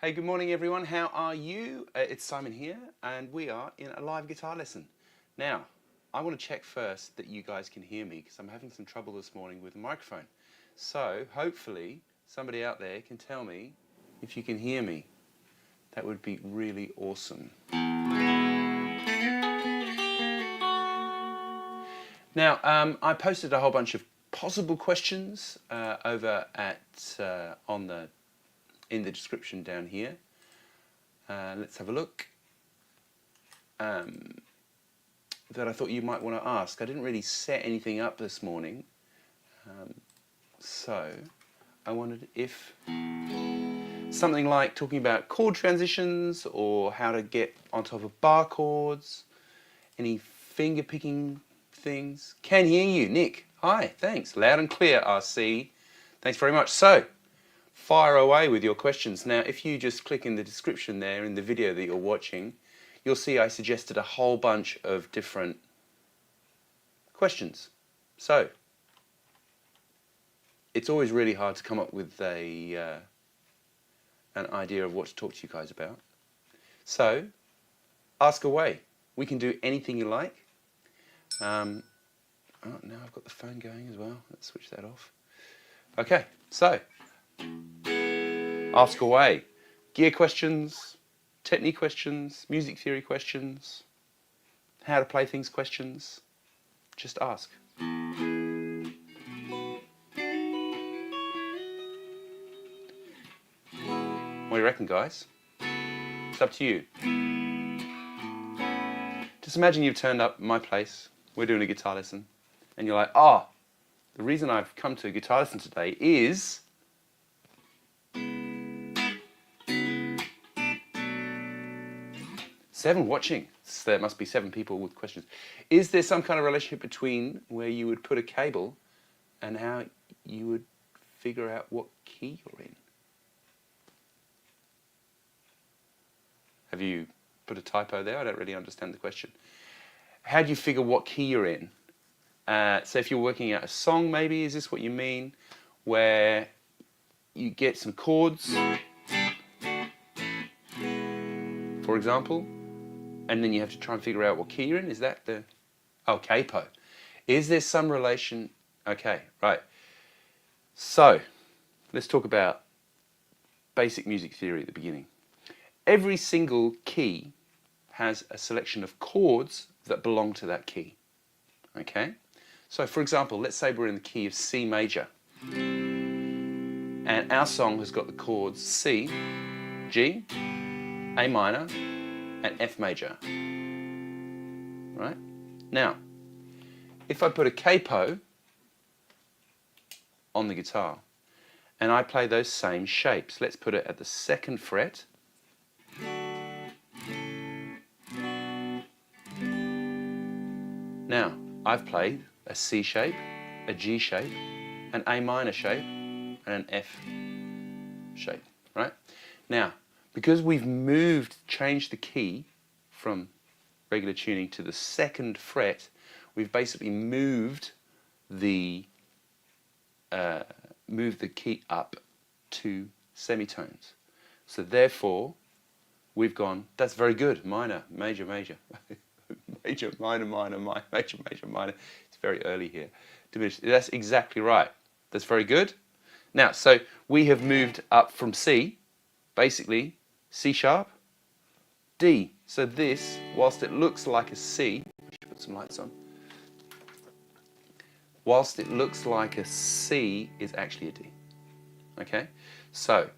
Hey, good morning everyone. How are you? It's Simon here, and we are in a live guitar lesson. Now, I want to check first that you guys can hear me because I'm having some trouble this morning with the microphone. So, hopefully, somebody out there can tell me if you can hear me. That would be really awesome. Now, I posted a whole bunch of possible questions over at in the description down here. Let's have a look. That I thought you might want to ask. I didn't really set anything up this morning, so I wondered if something like talking about chord transitions or how to get on top of bar chords, any finger picking things. Can hear you, Nick. Hi, thanks. Loud and clear, RC. Thanks very much. So, fire away with your questions. Now, if you just click in the description there in the video that you're watching, you'll see I suggested a whole bunch of different questions. So, it's always really hard to come up with an idea of what to talk to you guys about. So, ask away. We can do anything you like. Oh, now I've got the phone going as well. Let's switch that off. Okay, so ask away. Gear questions, technique questions, music theory questions, how to play things questions. Just ask. What do you reckon, guys? It's up to you. Just imagine you've turned up at my place, we're doing a guitar lesson, and you're like, oh, the reason I've come to a guitar lesson today is... Seven watching. So there must be 7 people with questions. Is there some kind of relationship between where you would put a cable and how you would figure out what key you're in? Have you put a typo there? I don't really understand the question. How do you figure what key you're in? So if you're working out a song, maybe, is this what you mean? Where you get some chords, for example, and then you have to try and figure out what key you're in? Is that the... Oh, capo. Is there some relation... Okay, right. So, let's talk about basic music theory at the beginning. Every single key has a selection of chords that belong to that key. Okay? So, for example, let's say we're in the key of C major. And our song has got the chords C, G, A minor, and F major. Right? Now, if I put a capo on the guitar and I play those same shapes, let's put it at the 2nd fret. Now, I've played a C shape, a G shape, an A minor shape, and an F shape, right? Now, because we've changed the key from regular tuning to the 2nd fret, we've basically moved the key up to semitones. So therefore, we've gone, that's very good, minor, major, major. Major, minor, minor, minor, major, major, minor. It's very early here. Diminished. That's exactly right. That's very good. Now, so we have moved up from C, basically C sharp, D. So this, whilst it looks like a C, I should put some lights on. Whilst it looks like a C, is actually a D. Okay? So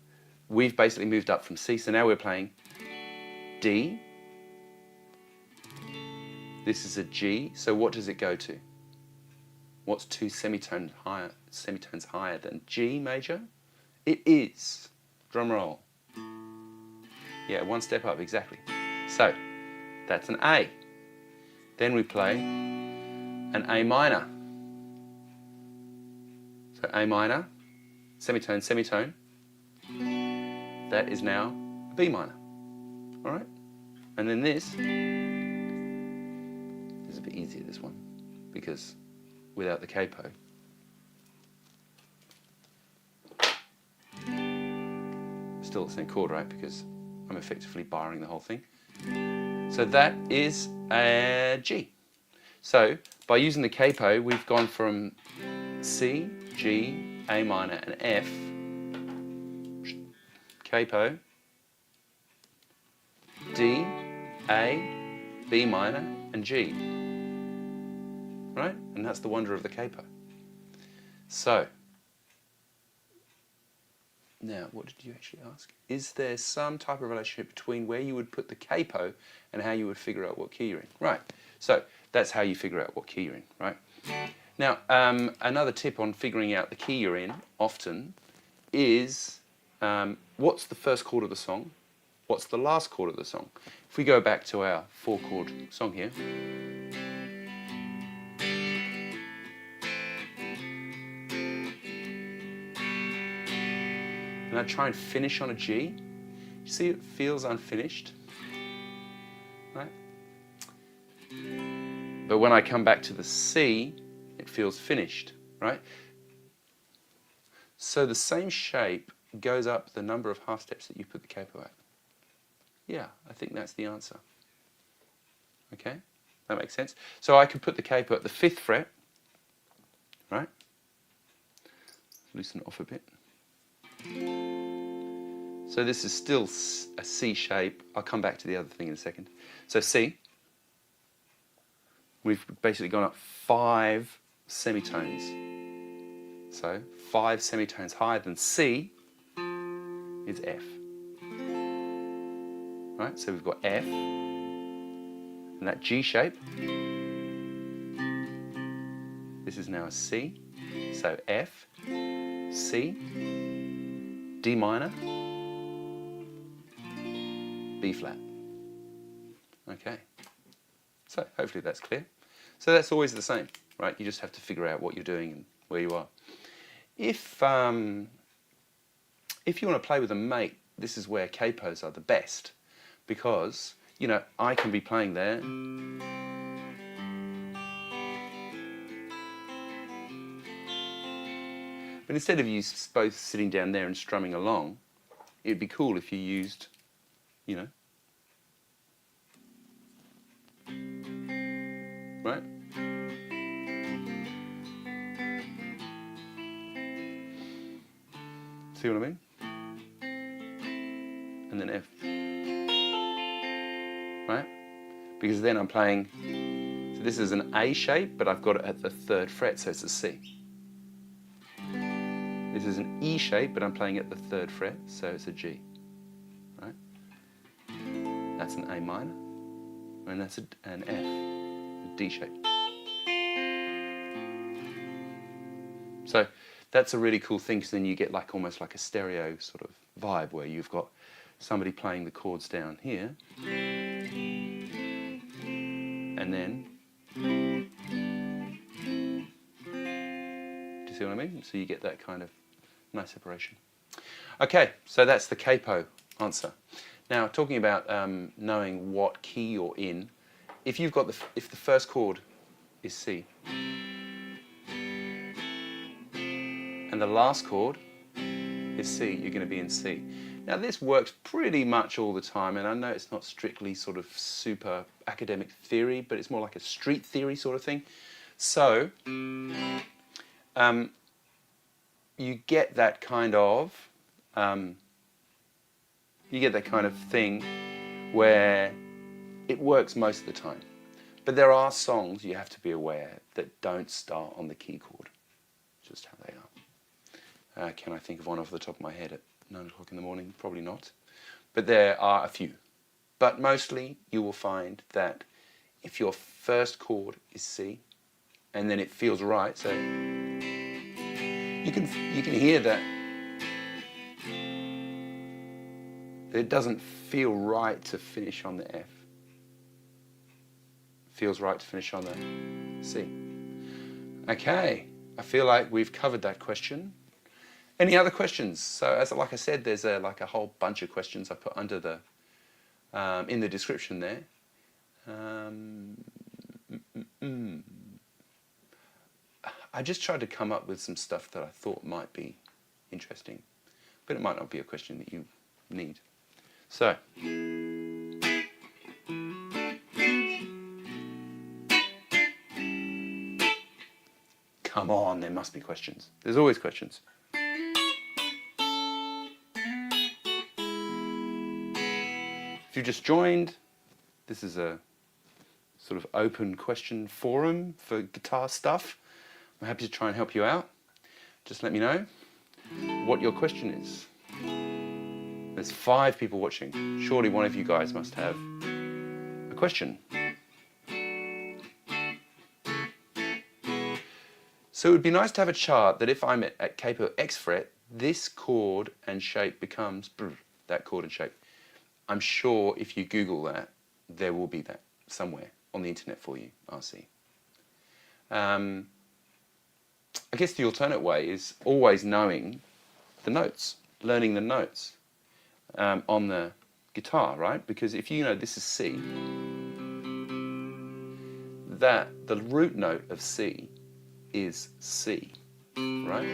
we've basically moved up from C. So now we're playing D. This is a G, so what does it go to? What's 2 semitones higher than G major? It is. Drum roll. Yeah, 1 step up, exactly. So, that's an A. Then we play an A minor. So A minor, semitone, semitone. That is now a B minor. All right? And then this is a bit easier, this one, because without the capo. Still the same chord, right? Because I'm effectively barring the whole thing. So that is a G. So by using the capo, we've gone from C, G, A minor, and F, capo, D, A, B minor, and G. Right? And that's the wonder of the capo. So, now, what did you actually ask? Is there some type of relationship between where you would put the capo and how you would figure out what key you're in? Right. So, that's how you figure out what key you're in, right? Now, another tip on figuring out the key you're in, often, is what's the first chord of the song? What's the last chord of the song? If we go back to our 4-chord song here, and I try and finish on a G, you see it feels unfinished, right? But when I come back to the C, it feels finished, right? So the same shape goes up the number of half steps that you put the capo at. Yeah, I think that's the answer. Okay, that makes sense. So I could put the capo at the 5th fret, right? Loosen it off a bit. So this is still a C shape. I'll come back to the other thing in a second. So C, we've basically gone up 5 semitones. So 5 semitones higher than C is F. Right, so we've got F, and that G shape. This is now a C. So F, C, D minor, B flat. Okay, so hopefully that's clear. So that's always the same, right? You just have to figure out what you're doing and where you are. If you want to play with a mate, this is where capos are the best, because, you know, I can be playing there, but instead of you both sitting down there and strumming along, it'd be cool if you used, you know, right? See what I mean? And then F. Right? Because then I'm playing, so this is an A shape, but I've got it at the 3rd fret, so it's a C. This is an E shape, but I'm playing at the 3rd fret, so it's a G. Right? That's an A minor, and that's an F, a D shape. So that's a really cool thing, because then you get like almost like a stereo sort of vibe where you've got somebody playing the chords down here, and then, do you see what I mean? So you get that kind of nice separation. Okay, so that's the capo answer. Now, talking about knowing what key you're in, if you've got if the first chord is C, and the last chord is C, you're going to be in C. Now this works pretty much all the time, and I know it's not strictly sort of super academic theory, but it's more like a street theory sort of thing. So you get that kind of thing where it works most of the time. But there are songs you have to be aware that don't start on the key chord, just how they are. Can I think of one off the top of my head at 9 o'clock in the morning? Probably not. But there are a few. But mostly you will find that if your first chord is C, and then it feels right, so you can hear that it doesn't feel right to finish on the F. It feels right to finish on the C. Okay, I feel like we've covered that question. Any other questions? So, like I said, there's like a whole bunch of questions I put under the in the description there. I just tried to come up with some stuff that I thought might be interesting, but it might not be a question that you need. So, come on, there must be questions. There's always questions. If you just joined, this is a sort of open question forum for guitar stuff. I'm happy to try and help you out. Just let me know what your question is. There's 5 people watching. Surely one of you guys must have a question. So it would be nice to have a chart that if I'm at capo X fret, this chord and shape becomes that chord and shape. I'm sure if you Google that, there will be that somewhere on the internet for you, RC. I guess the alternate way is always knowing the notes, learning the notes on the guitar, right? Because if you know this is C, that the root note of C is C, right?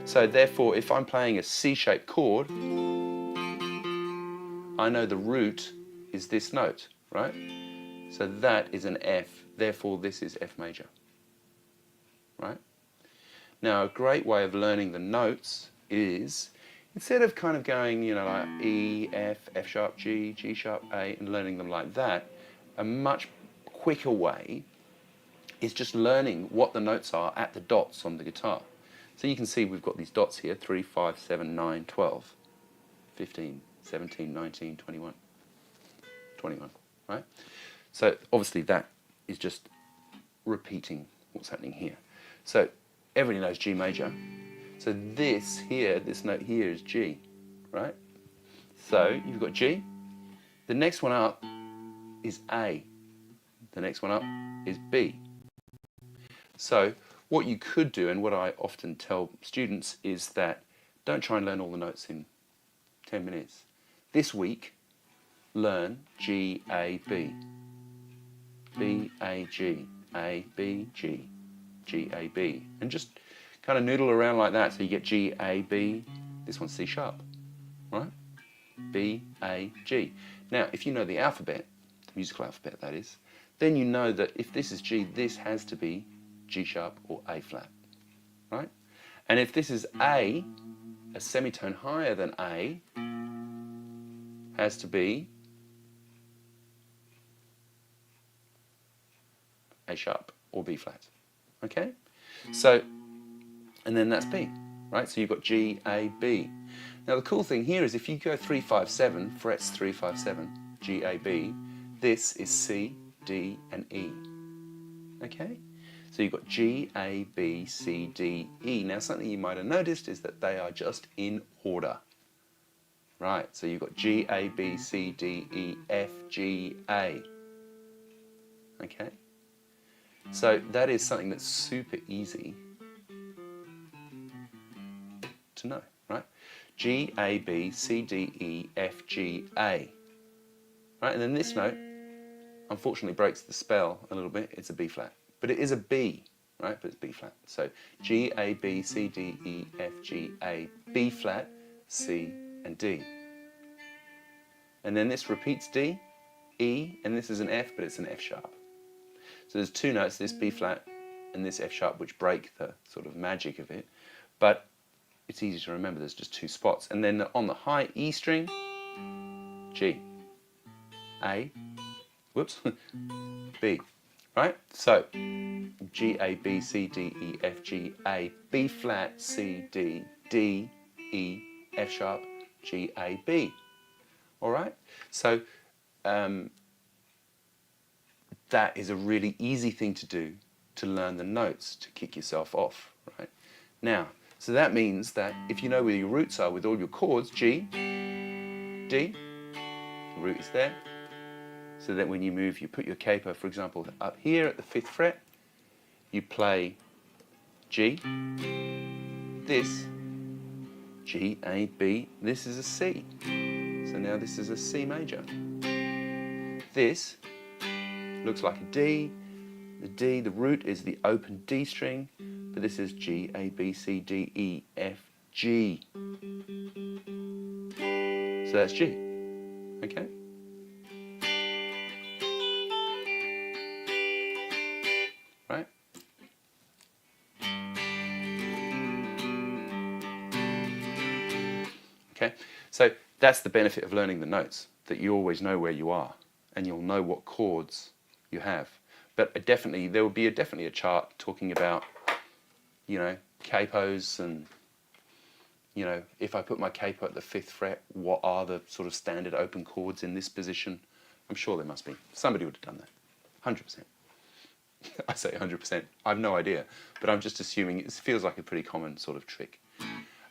So therefore, if I'm playing a C-shaped chord, I know the root is this note, right? So that is an F, therefore this is F major, right? Now, a great way of learning the notes is, instead of kind of going, you know, like E, F, F sharp, G, G sharp, A, and learning them like that, a much quicker way is just learning what the notes are at the dots on the guitar. So you can see we've got these dots here, 3, 5, 7, 9, 12, 15, 17, 19, 21, 21, right? So obviously that is just repeating what's happening here. So everybody knows G major. So this here, this note here is G, right? So you've got G. The next one up is A. The next one up is B. So what you could do, and what I often tell students, is that don't try and learn all the notes in 10 minutes. This week, learn G, A, B. B, A, G. A, B, G. G, A, B. And just kind of noodle around like that so you get G, A, B. This one's C sharp, right? B, A, G. Now, if you know the alphabet, the musical alphabet that is, then you know that if this is G, this has to be G sharp or A flat, right? And if this is A semitone higher than A, has to be A sharp or B flat, okay? So, and then that's B, right? So you've got G, A, B. Now the cool thing here is if you go 3, 5, 7, frets 3, 5, 7, G, A, B, this is C, D, and E, okay? So you've got G, A, B, C, D, E. Now something you might have noticed is that they are just in order. Right, so you've got G, A, B, C, D, E, F, G, A. Okay? So that is something that's super easy to know, right? G, A, B, C, D, E, F, G, A. Right, and then this note, unfortunately, breaks the spell a little bit. It's a B flat. But it is a B, right? But it's B flat. So G, A, B, C, D, E, F, G, A, B flat, C, and D. And then this repeats D, E, and this is an F, but it's an F sharp. So there's 2 notes, this B flat and this F sharp, which break the sort of magic of it. But it's easy to remember, there's just 2 spots. And then on the high E string, G, A, whoops, B. Right? So, G, A, B, C, D, E, F, G, A, B flat, C, D, D, E, F sharp, G, A, B. All right? So, that is a really easy thing to do to learn the notes, to kick yourself off, right? Now, so that means that if you know where your roots are with all your chords, G, D, the root is there. So that when you move, you put your capo, for example, up here at the 5th fret, you play G, this, G, A, B, this is a C. So now this is a C major. This looks like a D. The D, the root is the open D string, but this is G, A, B, C, D, E, F, G. So that's G. Okay? Right? Okay? So that's the benefit of learning the notes, that you always know where you are and you'll know what chords you have. But definitely, there will be definitely a chart talking about, you know, capos and, you know, if I put my capo at the 5th fret, what are the sort of standard open chords in this position? I'm sure there must be. Somebody would have done that. 100%. I say 100%. I have no idea. But I'm just assuming it feels like a pretty common sort of trick.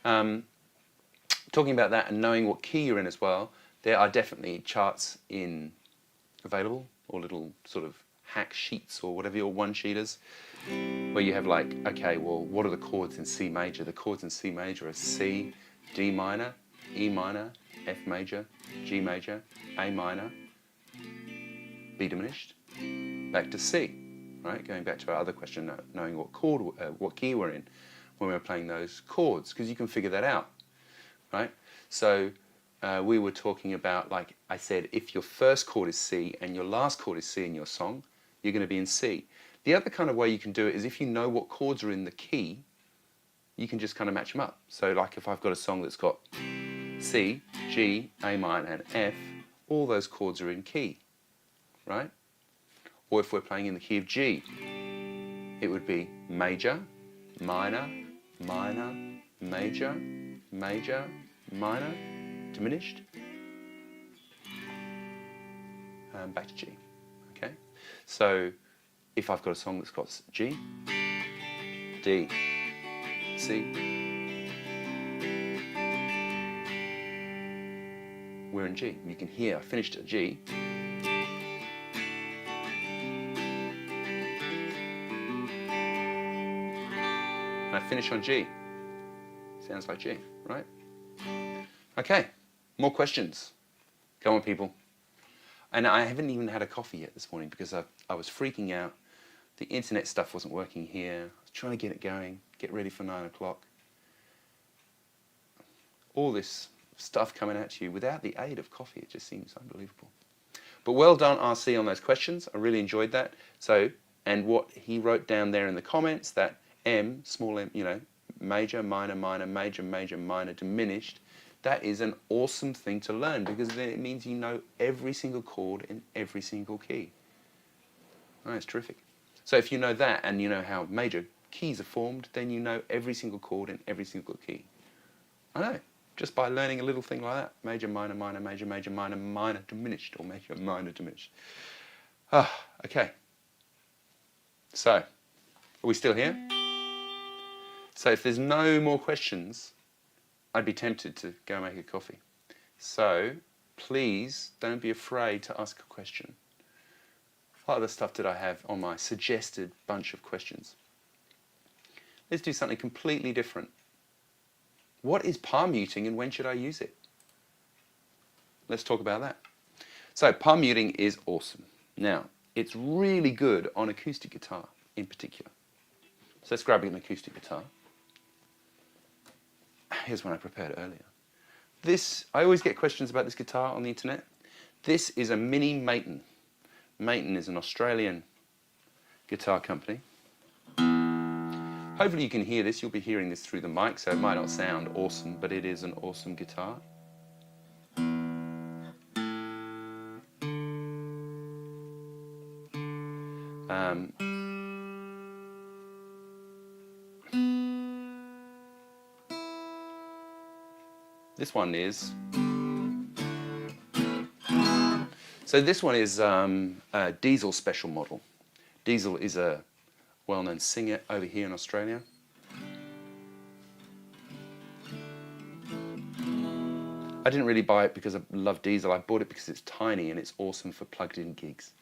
Talking about that and knowing what key you're in as well, there are definitely charts available, or little sort of hack sheets or whatever your one-sheeters, where you have like, okay, well, what are the chords in C major? The chords in C major are C, D minor, E minor, F major, G major, A minor, B diminished, back to C, right? Going back to our other question, knowing what chord, what key we're in when we're playing those chords, because you can figure that out, right? So we were talking about, like I said, if your first chord is C and your last chord is C in your song, you're going to be in C. The other kind of way you can do it is if you know what chords are in the key, you can just kind of match them up. So like if I've got a song that's got C, G, A minor and F, all those chords are in key, right? Or if we're playing in the key of G, it would be major, minor, minor, major, major, minor, diminished, back to G, okay? So if I've got a song that's got G, D, C, we're in G. You can hear I finished at G. And I finish on G. Sounds like G, right? Okay, more questions. Come on, people. And I haven't even had a coffee yet this morning because I was freaking out. The internet stuff wasn't working here. I was trying to get it going, get ready for 9 o'clock. All this stuff coming at you without the aid of coffee, it just seems unbelievable. But well done, RC, on those questions. I really enjoyed that. So, and what he wrote down there in the comments, that M, small m, you know, major, minor, minor, major, major, minor, diminished, that is an awesome thing to learn because then it means you know every single chord in every single key. Oh, that's terrific. So if you know that and you know how major keys are formed, then you know every single chord in every single key. I know, just by learning a little thing like that. Major, minor, minor, major, major, minor, minor, diminished, or major, minor, diminished. Ah, okay. So, are we still here? So if there's no more questions, I'd be tempted to go make a coffee. So please don't be afraid to ask a question. What other stuff did I have on my suggested bunch of questions? Let's do something completely different. What is palm muting and when should I use it? Let's talk about that. So palm muting is awesome. Now, it's really good on acoustic guitar in particular. So let's grab an acoustic guitar. Here's one I prepared earlier. This, I always get questions about this guitar on the internet. This is a Mini Maton. Maton is an Australian guitar company. Hopefully you can hear this. You'll be hearing this through the mic, so it might not sound awesome, but it is an awesome guitar. This one is... So this one is a Diesel special model. Diesel is a well-known singer over here in Australia. I didn't really buy it because I love Diesel. I bought it because it's tiny and it's awesome for plugged-in gigs.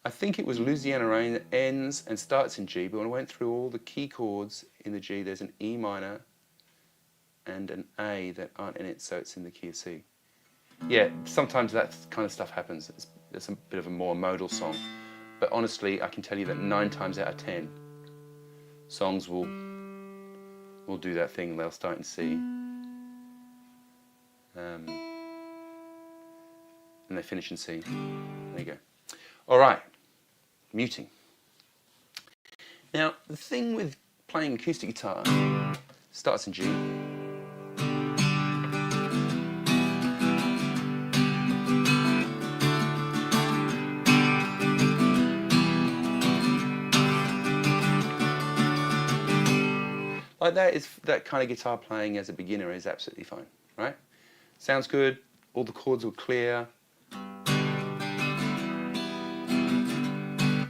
I think it was Louisiana Rain that ends and starts in G, but when I went through all the key chords in the G, there's an E minor and an A that aren't in it, so it's in the key of C. Yeah, sometimes that kind of stuff happens. It's a bit of a more modal song. But honestly, I can tell you that 9 times out of 10, songs will do that thing. They'll start in C, and they finish in C. There you go. All right, muting. Now, the thing with playing acoustic guitar starts in G. Like that kind of guitar playing as a beginner is absolutely fine, right? Sounds good, all the chords were clear.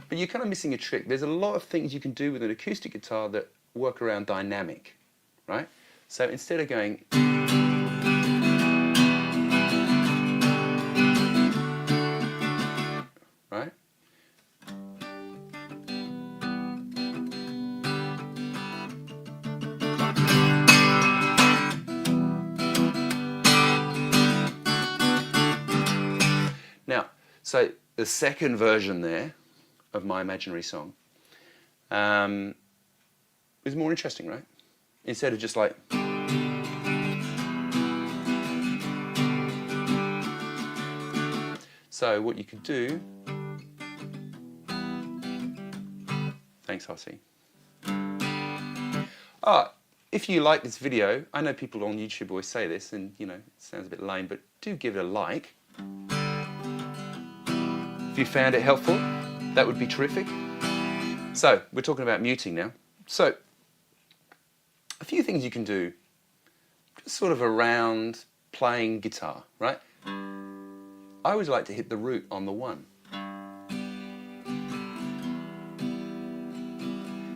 But you're kind of missing a trick. There's a lot of things you can do with an acoustic guitar that work around dynamic, right? So instead of going... right? Now, so the second version there of my imaginary song is more interesting, right? Instead of just like... So what you could do... Thanks, RC. If you like this video, I know people on YouTube always say this, and you know, it sounds a bit lame, but do give it a like. If you found it helpful, that would be terrific. So, we're talking about muting now. So, a few things you can do just sort of around playing guitar, right? I always like to hit the root on the 1.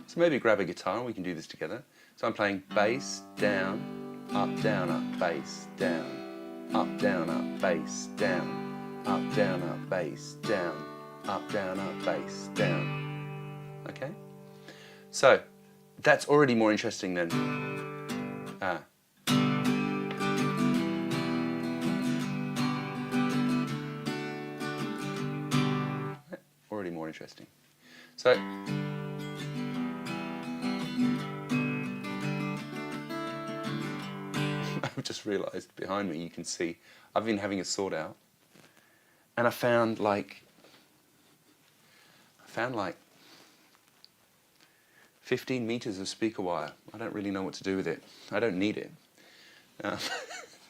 So maybe grab a guitar and we can do this together. So I'm playing bass, down, up, bass, down, up, bass, down, up, bass, down, up, bass, down. Okay? So, that's already more interesting than already more interesting. So, I've just realised behind me, you can see, I've been having a sort out, and I found like 15 meters of speaker wire. I don't really know what to do with it. I don't need it.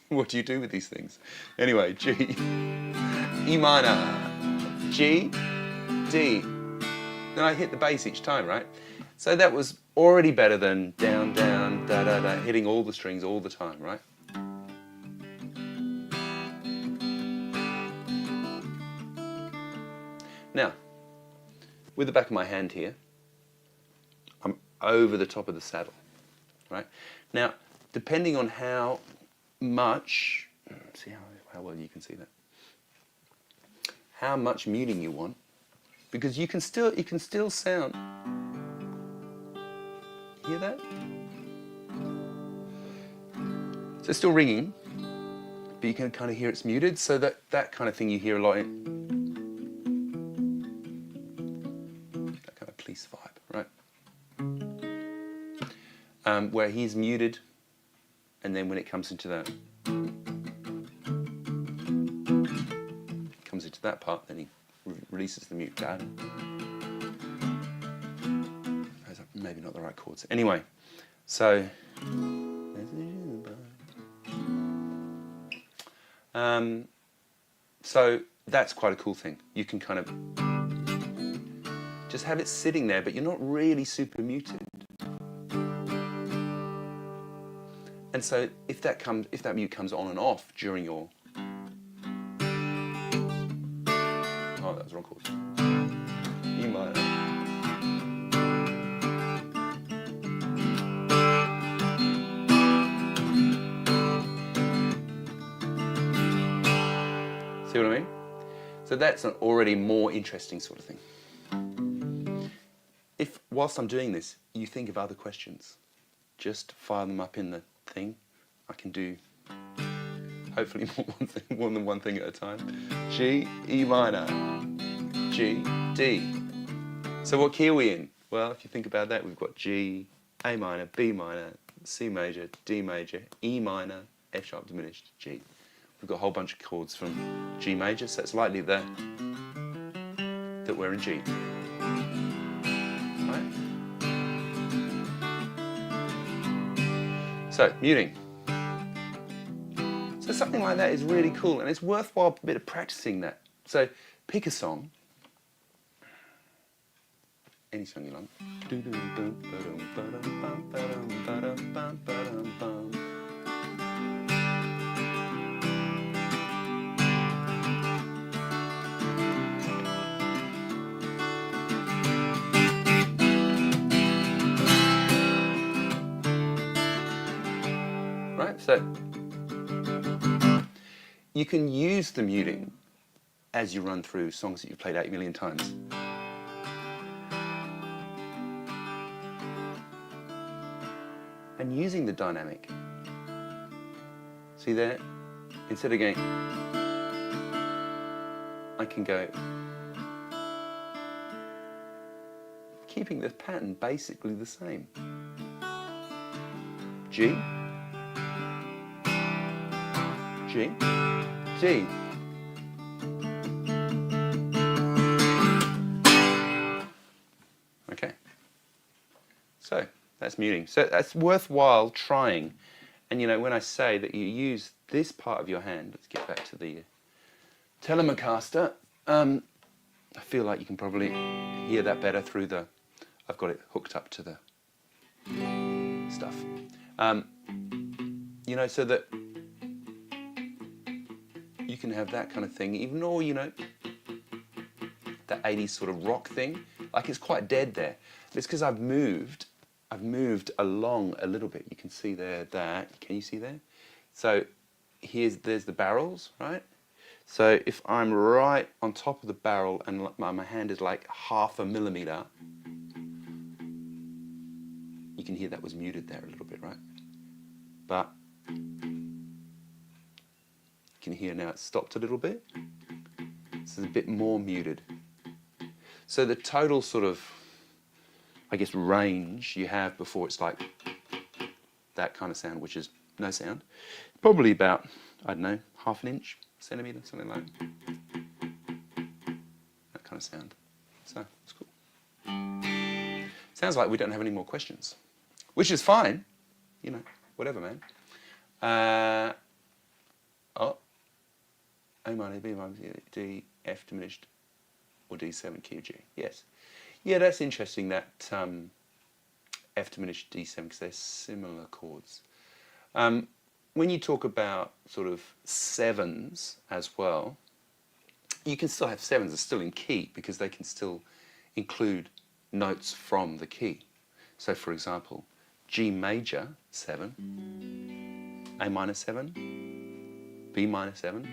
What do you do with these things? Anyway, G, E minor, G, D. Then I hit the bass each time, right? So that was already better than down, down, da, da, da, hitting all the strings all the time, right? Now, with the back of my hand here, I'm over the top of the saddle, right? Now, depending on how much, see how well you can see that, how much muting you want, because you can still sound, hear that? So it's still ringing, but you can kind of hear it's muted, so that kind of thing you hear a lot in, that kind of police vibe, right? Where he's muted, and then when it comes into that, that part, then he releases the mute down. Those are maybe not the right chords. Anyway, so so that's quite a cool thing. You can kind of just have it sitting there, but you're not really super muted. And so if that mute comes on and off during your... Oh, that was the wrong chord. E minor. See what I mean? So that's an already more interesting sort of thing. If, whilst I'm doing this, you think of other questions, just fire them up in the thing. I can do hopefully more than one thing at a time. G, E minor, G, D. So what key are we in? Well, if you think about that, we've got G, A minor, B minor, C major, D major, E minor, F sharp diminished, G. we've got a whole bunch of chords from G major, so it's likely that we're in G. Right? So, muting. So something like that is really cool, and it's worthwhile a bit of practicing that. So pick a song, any song you like. Right, so you can use the muting as you run through songs that you've played 8 million times. And using the dynamic. See there? Instead of going, I can go, keeping the pattern basically the same. G, G, G. Okay. So that's muting. So that's worthwhile trying. And you know, when I say that you use this part of your hand, let's get back to the Telecaster. I feel like you can probably hear that better through the, I've got it hooked up to the stuff. You know, so that you can have that kind of thing, even though, you know, that 80s sort of rock thing, like it's quite dead there. It's because I've moved along a little bit. You can see there that, can you see there? So there's the barrels, right? So if I'm right on top of the barrel and my hand is like 0.5 millimeter, you can hear that was muted there a little bit, right? But you can hear now it's stopped a little bit. This is a bit more muted. So the total sort of, I guess, range you have before it's like that kind of sound, which is no sound, probably about, I don't know, 1/2 inch, centimetre, something like that kind of sound. So it's cool. Sounds like we don't have any more questions, which is fine, you know, whatever, man. A minor, B minor, D, F diminished, or D7 key of G. Yes. Yeah, that's interesting, that F diminished D7, because they're similar chords. When you talk about sort of sevens as well, you can still have sevens that are still in key because they can still include notes from the key. So for example, G major 7, A minor 7, B minor 7,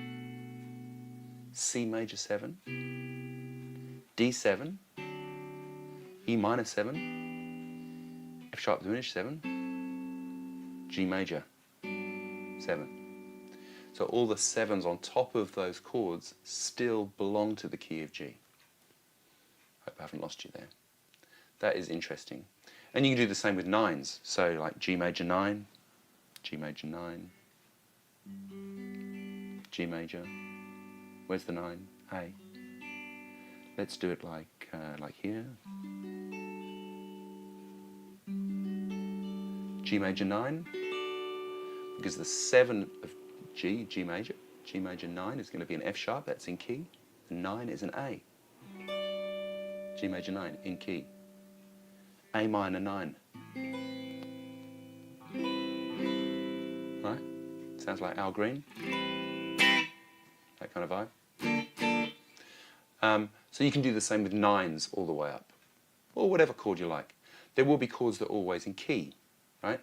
C major 7, D7, E minor 7, F sharp diminished 7, G major 7. So all the sevens on top of those chords still belong to the key of G. Hope I haven't lost you there. That is interesting. And you can do the same with nines. So like G major 9, G major 9, G major. Where's the 9? A. Let's do it like here. G major 9, because the 7 of G, G major 9 is going to be an F sharp, that's in key, and 9 is an A. G major 9 in key. A minor 9. Right? Sounds like Al Green. That kind of vibe. So you can do the same with nines all the way up, or whatever chord you like. There will be chords that are always in key, right?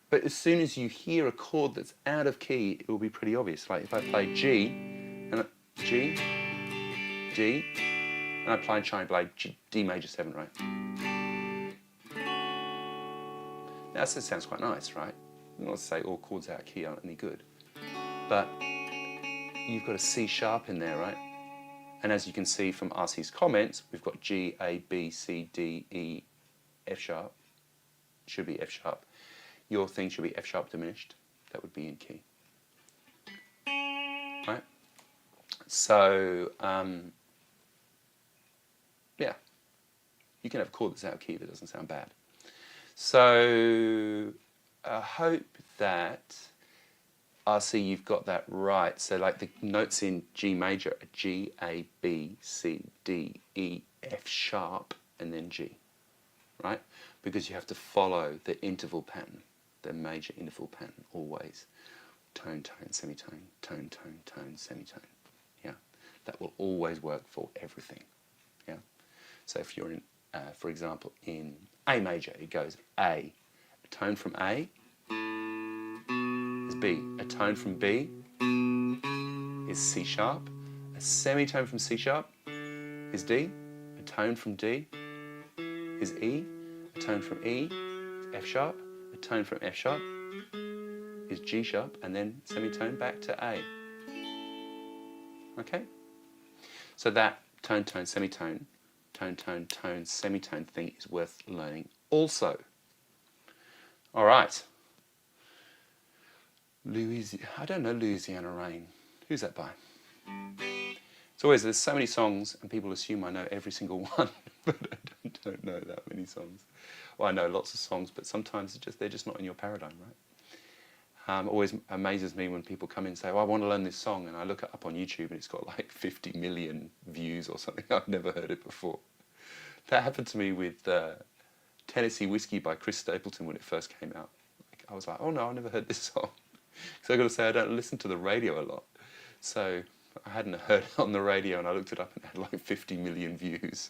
But as soon as you hear a chord that's out of key, it will be pretty obvious. Like if I play G, and G, D, and I try and play D major 7, right? Now that sounds quite nice, right? I'm not to say all chords out of key aren't any good, but you've got a C sharp in there, right? And as you can see from RC's comments, we've got G, A, B, C, D, E, F sharp. Should be F sharp. Your thing should be F sharp diminished. That would be in key. So, yeah, you can have a chord that's out of key that doesn't sound bad. So, I hope that RC you've got that right. So like the notes in G major are G, A, B, C, D, E, F sharp, and then G, right? Because you have to follow the interval pattern, the major interval pattern always. Tone, tone, semitone, tone, tone, tone, semitone. Yeah, that will always work for everything. Yeah. So if you're in, for example, in A major, it goes A. A tone from A is B. A tone from B is C sharp. A semitone from C sharp is D. A tone from D is E. A tone from E is F sharp. A tone from F sharp is G sharp, and then semitone back to A. Okay? So that tone, tone, semitone, tone, tone, tone, semitone thing is worth learning also. All right. I don't know Louisiana Rain. Who's that by? It's always, there's so many songs and people assume I know every single one, but I don't know that many songs. Well, I know lots of songs, but sometimes they're just not in your paradigm, right? Always amazes me when people come in and say, oh, I want to learn this song, and I look it up on YouTube and it's got like 50 million views or something. I've never heard it before. That happened to me with Tennessee Whiskey by Chris Stapleton when it first came out. I was like, oh no, I've never heard this song. So I've got to say, I don't listen to the radio a lot. So I hadn't heard it on the radio, and I looked it up and it had like 50 million views.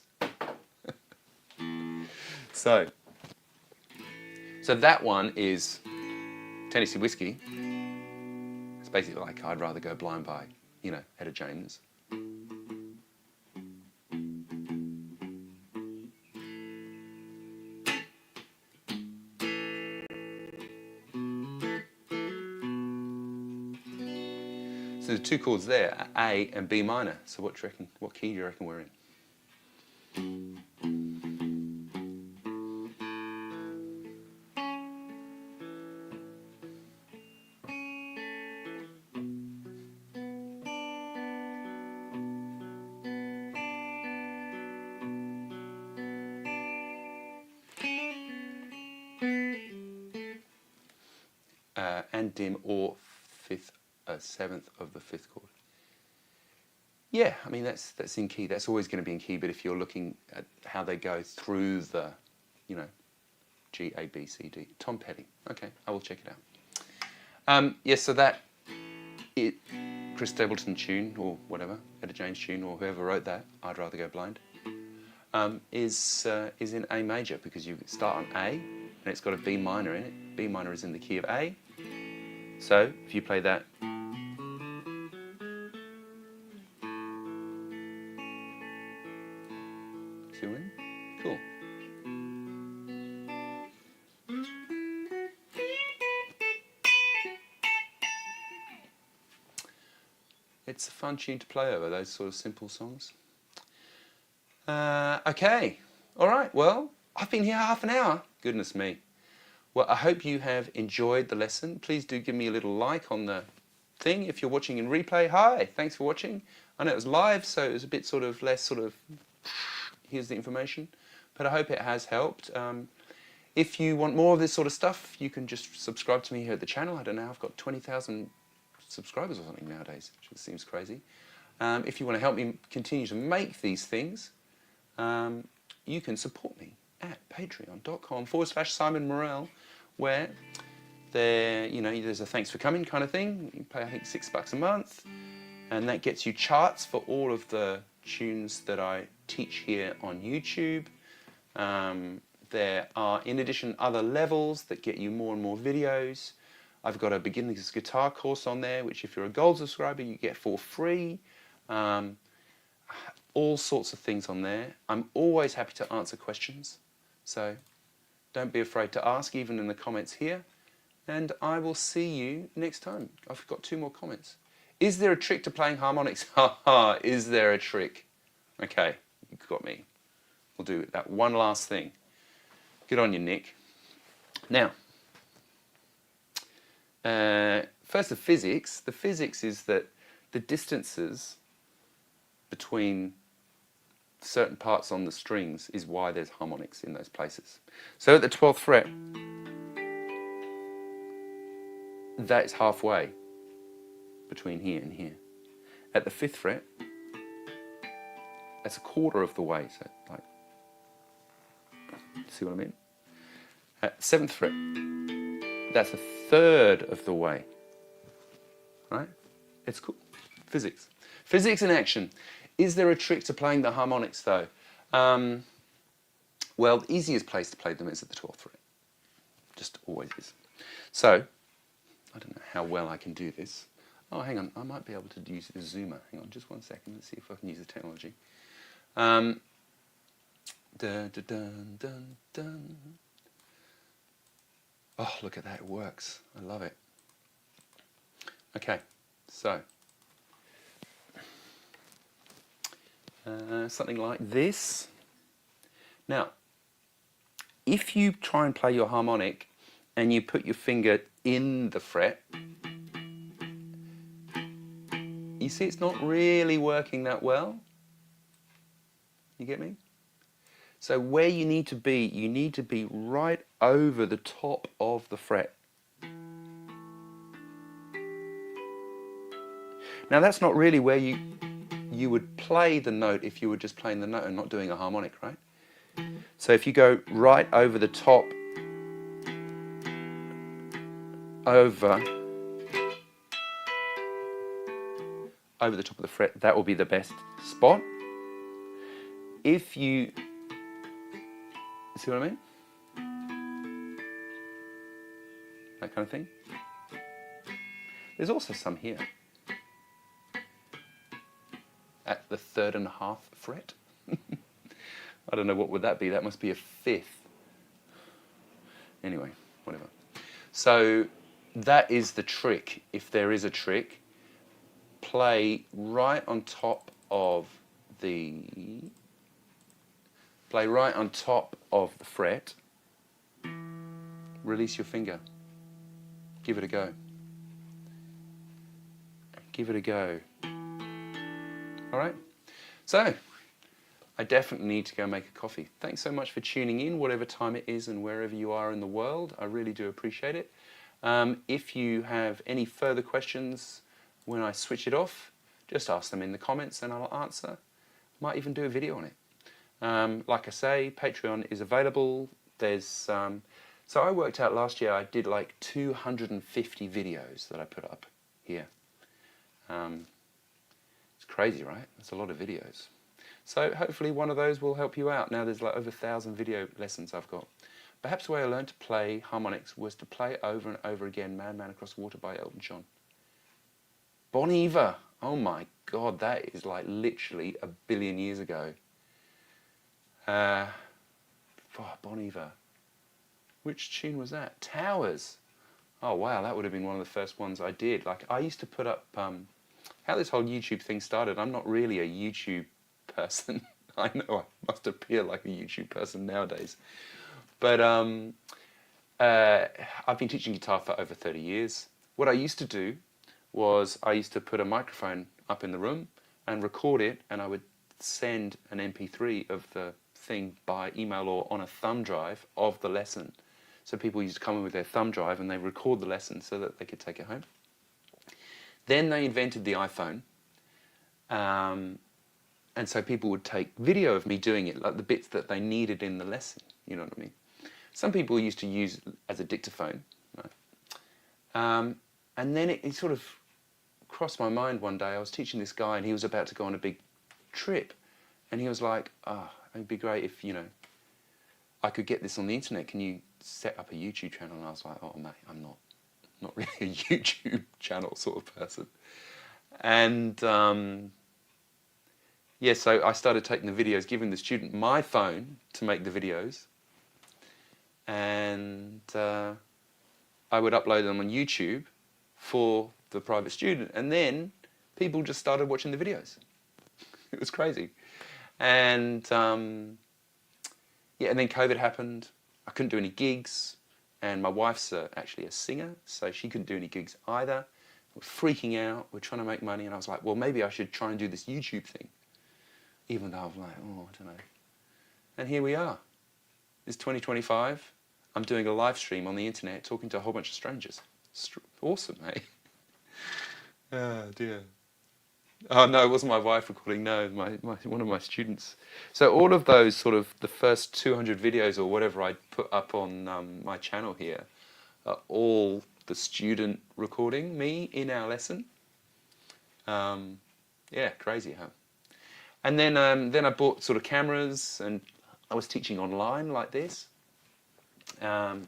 So that one is Tennessee Whiskey. It's basically like I'd Rather Go Blind by, Etta James. So the two chords there are A and B minor. So what do you reckon? What key do you reckon we're in? And dim or seventh of the fifth chord. Yeah, I mean that's in key. That's always going to be in key. But if you're looking at how they go through the, G, A, B, C, D. Tom Petty. Okay, I will check it out. Yes, so that Chris Stapleton tune or whatever, Etta James tune or whoever wrote that, I'd Rather Go Blind, is in A major because you start on A and it's got a B minor in it. B minor is in the key of A. So if you play that, see what? Cool. It's a fun tune to play over, those sort of simple songs. Okay, all right, well, I've been here half an hour. Goodness me. Well, I hope you have enjoyed the lesson. Please do give me a little like on the thing. If you're watching in replay, hi, thanks for watching. I know it was live, so it was a bit sort of less here's the information, but I hope it has helped. If you want more of this sort of stuff, you can just subscribe to me here at the channel. I don't know, I've got 20,000 subscribers or something nowadays, which seems crazy. If you want to help me continue to make these things, you can support me at patreon.com/Simon Morell, where there's a thanks for coming kind of thing. You pay, I think, $6 a month, and that gets you charts for all of the tunes that I teach here on YouTube. There are, in addition, other levels that get you more and more videos. I've got a beginner's guitar course on there, which if you're a gold subscriber, you get for free. All sorts of things on there. I'm always happy to answer questions, so don't be afraid to ask, even in the comments here. And I will see you next time. I've got 2 more comments. Is there a trick to playing harmonics? Ha ha, is there a trick? Okay, you got me. We'll do that one last thing. Good on you, Nick. Now, first the physics. The physics is that the distances between certain parts on the strings is why there's harmonics in those places. So at the 12th fret, that is halfway between here and here. At the 5th fret, that's a quarter of the way. So, like, see what I mean? At 7th fret, that's a third of the way. Right? It's cool. Physics. Physics in action. Is there a trick to playing the harmonics, though? Well, the easiest place to play them is at the 12th fret. Just always is. So, I don't know how well I can do this. Oh, hang on. I might be able to use the zoomer. Hang on just one second. Let's see if I can use the technology. Dun, dun, dun, dun, dun. Oh, look at that. It works. I love it. Okay, so something like this. Now, if you try and play your harmonic and you put your finger in the fret, you see it's not really working that well. You get me? So where you need to be right over the top of the fret. Now that's not really where you would play the note if you were just playing the note and not doing a harmonic, right? So if you go right over the top, over the top of the fret, that will be the best spot. If you see what I mean? That kind of thing. There's also some here. At the 3rd and 1/2 fret. I don't know, what would that be? That must be a 5th. Anyway, whatever. So that is the trick. If there is a trick, play right on top of the fret. Release your finger. Give it a go. Give it a go. All right? So, I definitely need to go make a coffee. Thanks so much for tuning in, whatever time it is and wherever you are in the world. I really do appreciate it. If you have any further questions when I switch it off, just ask them in the comments and I'll answer. Might even do a video on it. Like I say, Patreon is available. There's so I worked out last year I did like 250 videos that I put up here. It's crazy, right? That's a lot of videos. So hopefully one of those will help you out. Now there's like over 1,000 video lessons I've got. Perhaps the way I learned to play harmonics was to play over and over again Man, Man Across the Water by Elton John. Bon Iver. Oh my God, that is like literally 1 billion years ago. Bon Iver. Which tune was that? Towers. Oh wow, that would have been one of the first ones I did. Like I used to put up, how this whole YouTube thing started, I'm not really a YouTube person. I know I must appear like a YouTube person nowadays. But I've been teaching guitar for over 30 years. What I used to do was I used to put a microphone up in the room and record it, and I would send an MP3 of the thing by email or on a thumb drive of the lesson. So people used to come in with their thumb drive and they record the lesson so that they could take it home. Then they invented the iPhone. And so people would take video of me doing it, like the bits that they needed in the lesson, you know what I mean? Some people used to use it as a dictaphone. Right? And then it sort of crossed my mind one day. I was teaching this guy and he was about to go on a big trip. And he was like, it'd be great if, I could get this on the internet. Can you set up a YouTube channel? And I was like, oh mate, I'm not really a YouTube channel sort of person. And yeah, so I started taking the videos, giving the student my phone to make the videos. And I would upload them on YouTube for the private student. And then people just started watching the videos. It was crazy. And yeah, and then COVID happened. I couldn't do any gigs. And my wife's actually a singer, so she couldn't do any gigs either. We're freaking out. We're trying to make money. And I was like, well, maybe I should try and do this YouTube thing. even though I'm like, oh, I don't know. And here we are. It's 2025. I'm doing a live stream on the internet talking to a whole bunch of strangers. It's awesome, eh? Oh, dear. Oh, no, it wasn't my wife recording. No, one of my students. So all of those sort of the first 200 videos or whatever I put up on my channel here are all the student recording me in our lesson. Yeah, crazy, huh? And then I bought sort of cameras, and I was teaching online like this. And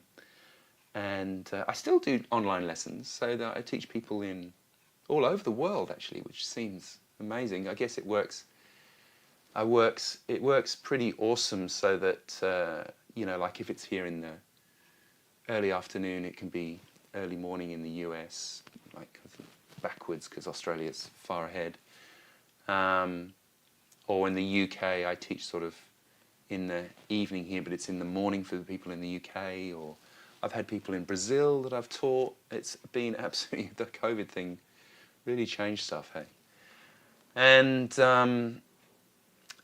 I still do online lessons, so that I teach people in all over the world, actually, which seems amazing. I guess it works. It works pretty awesome, so that you know, like if it's here in the early afternoon, it can be early morning in the US, like backwards because Australia's far ahead. Or in the UK, I teach sort of in the evening here, but it's in the morning for the people in the UK. Or I've had people in Brazil that I've taught. It's been absolutely, the COVID thing really changed stuff, hey? And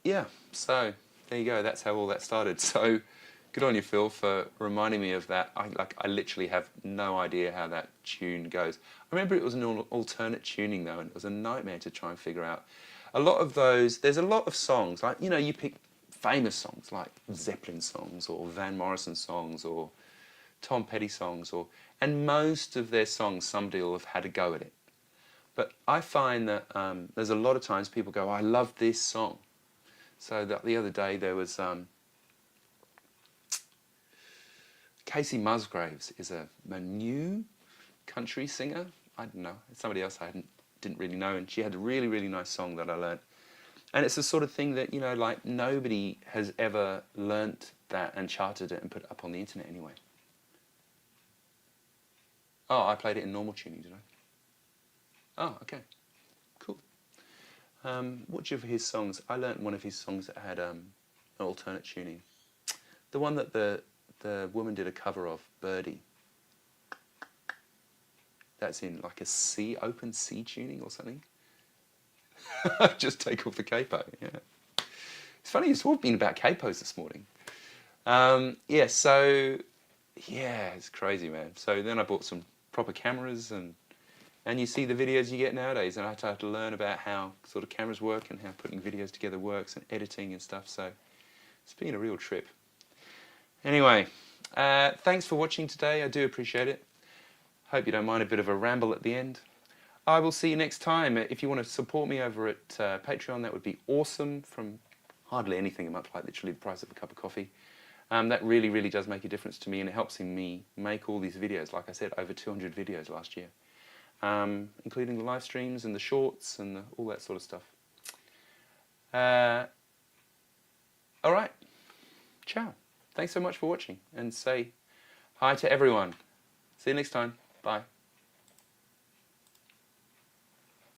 yeah, so there you go. That's how all that started. So good on you, Phil, for reminding me of that. I literally have no idea how that tune goes. I remember it was an alternate tuning though, and it was a nightmare to try and figure out. A lot of those, there's a lot of songs, like, you know, you pick famous songs like Zeppelin songs or Van Morrison songs or Tom Petty songs, and most of their songs somebody will have had a go at it. But I find that there's a lot of times people go, I love this song. So the other day there was Casey Musgraves is a new country singer. I don't know, it's somebody else I didn't really know, and she had a really, really nice song that I learned. And it's the sort of thing that, you know, like nobody has ever learnt that and charted it and put it up on the internet anyway. Oh, I played it in normal tuning, did I? Oh, okay, cool. Which of his songs? I learnt one of his songs that had an alternate tuning. The one that the woman did a cover of, Birdie. That's in like a C, open C tuning or something. Just take off the capo, yeah. It's funny, you're talking about capos this morning. Yeah, so, yeah, it's crazy, man. So then I bought some proper cameras, and you see the videos you get nowadays, and I had to learn about how sort of cameras work and how putting videos together works and editing and stuff, so it's been a real trip. Anyway, thanks for watching today. I do appreciate it. Hope you don't mind a bit of a ramble at the end. I will see you next time. If you want to support me over at Patreon, that would be awesome. From hardly anything a month, like literally the price of a cup of coffee. That really, really does make a difference to me, and it helps me make all these videos. Like I said, over 200 videos last year, including the live streams and the shorts and all that sort of stuff. All right, ciao. Thanks so much for watching, and say hi to everyone. See you next time. Bye.